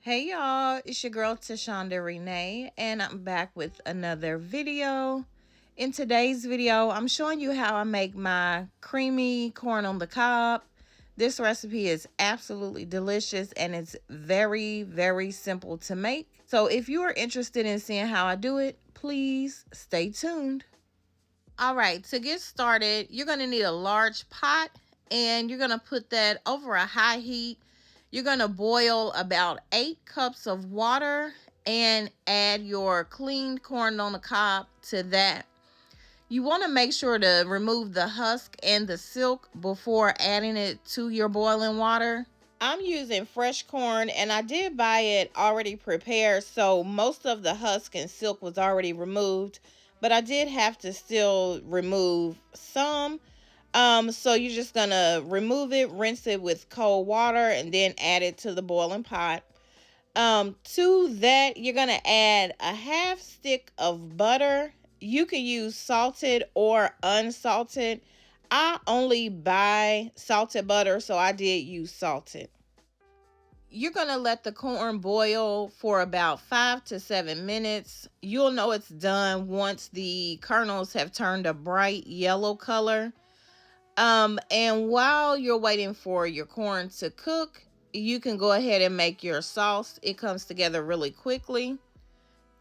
Hey y'all, it's your girl Tashonda Renee, and I'm back with another video. In today's video, I'm showing you how I make my creamy corn on the cob. This recipe is absolutely delicious and it's very, very simple to make. So if you are interested in seeing how I do it, please stay tuned. All right, to get started, you're gonna need a large pot and you're gonna put that over a high heat. You're gonna boil about 8 cups of water and add your cleaned corn on the cob to that. You wanna make sure to remove the husk and the silk before adding it to your boiling water. I'm using fresh corn and I did buy it already prepared, so most of the husk and silk was already removed, but I did have to still remove some. So you're just gonna remove it, rinse it with cold water, and then add it to the boiling pot. To that, you're gonna add a half stick of butter. You can use salted or unsalted. I only buy salted butter, so I did use salted. You're going to let the corn boil for about 5 to 7 minutes. You'll know it's done once the kernels have turned a bright yellow color. And while you're waiting for your corn to cook, you can go ahead and make your sauce. It comes together really quickly.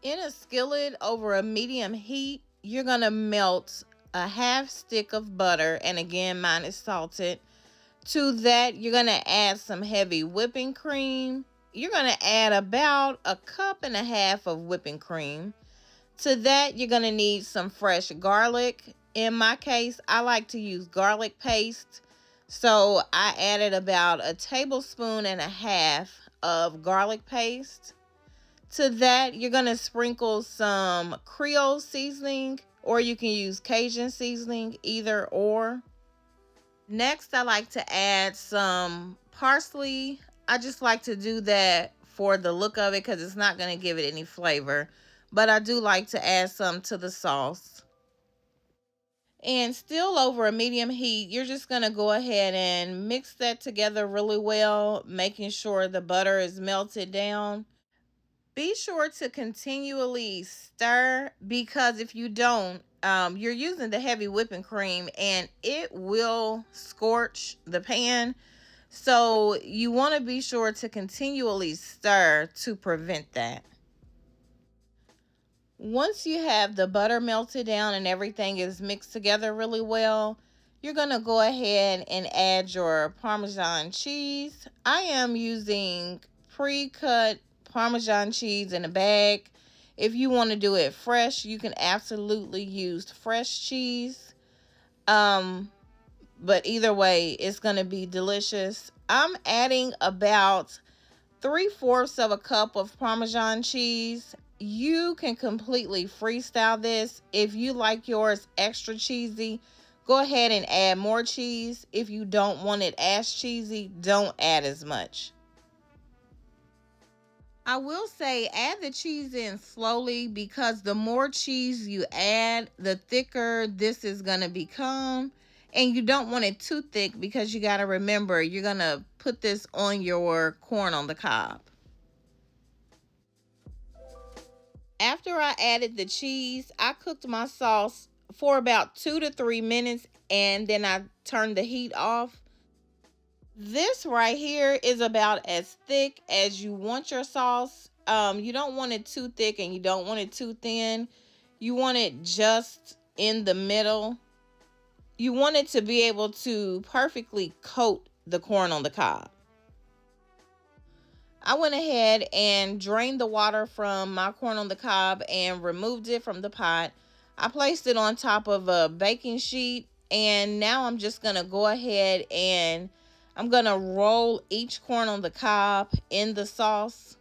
In a skillet over a medium heat, you're going to melt a half stick of butter. And again, mine is salted. To that, you're going to add some heavy whipping cream. You're going to add about a cup and a half of whipping cream. To that, you're going to need some fresh garlic. In my case, I like to use garlic paste. So I added about a tablespoon and a half of garlic paste. To that, you're going to sprinkle some creole seasoning, or you can use Cajun seasoning, either or. Next, I like to add some parsley. I just like to do that for the look of it because it's not going to give it any flavor. But I do like to add some to the sauce. And still over a medium heat, you're just going to go ahead and mix that together really well, making sure the butter is melted down. Be sure to continually stir because if you don't, you're using the heavy whipping cream and it will scorch the pan. So you want to be sure to continually stir to prevent that. Once you have the butter melted down and everything is mixed together really well, you're going to go ahead and add your Parmesan cheese. I am using pre-cut Parmesan cheese in a bag. If you want to do it fresh, you can absolutely use fresh cheese. But either way, it's going to be delicious. I'm adding about 3/4 of a cup of Parmesan cheese. You can completely freestyle this. If you like yours extra cheesy, go ahead and add more cheese. If you don't want it as cheesy, don't add as much. I will say add the cheese in slowly because the more cheese you add, the thicker this is going to become. And you don't want it too thick because you got to remember you're going to put this on your corn on the cob. After I added the cheese, I cooked my sauce for about 2 to 3 minutes and then I turned the heat off. This right here is about as thick as you want your sauce. You don't want it too thick and you don't want it too thin. You want it just in the middle. You want it to be able to perfectly coat the corn on the cob. I went ahead and drained the water from my corn on the cob and removed it from the pot. I placed it on top of a baking sheet and now I'm just going to go ahead and I'm going to roll each corn on the cob in the sauce.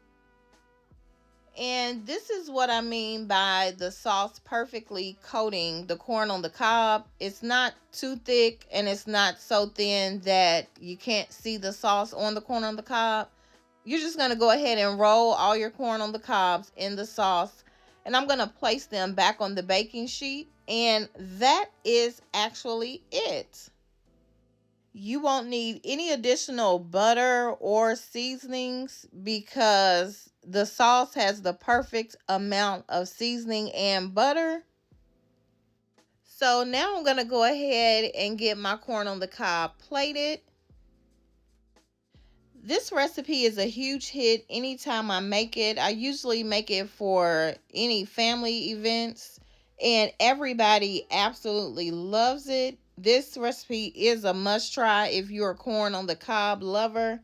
And this is what I mean by the sauce perfectly coating the corn on the cob. It's not too thick and it's not so thin that you can't see the sauce on the corn on the cob. You're just going to go ahead and roll all your corn on the cobs in the sauce. And I'm going to place them back on the baking sheet. And that is actually it. You won't need any additional butter or seasonings because the sauce has the perfect amount of seasoning and butter. So now I'm going to go ahead and get my corn on the cob plated. This recipe is a huge hit anytime I make it. I usually make it for any family events, and everybody absolutely loves it. This recipe is a must try if you're a corn on the cob lover.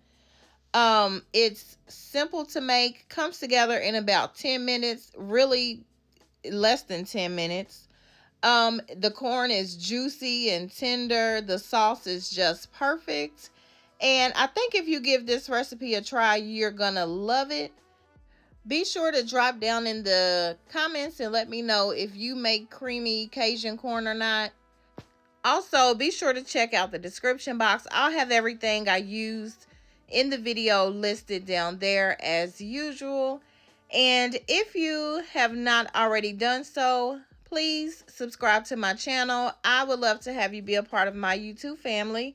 It's simple to make, comes together in about 10 minutes, really less than 10 minutes. The corn is juicy and tender. The sauce is just perfect. And I think if you give this recipe a try, you're gonna love it. Be sure to drop down in the comments and let me know if you make creamy Cajun corn or not. Also, be sure to check out the description box. I'll have everything I used in the video listed down there as usual. And if you have not already done so, please subscribe to my channel. I would love to have you be a part of my YouTube family.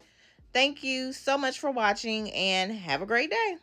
Thank you so much for watching and have a great day.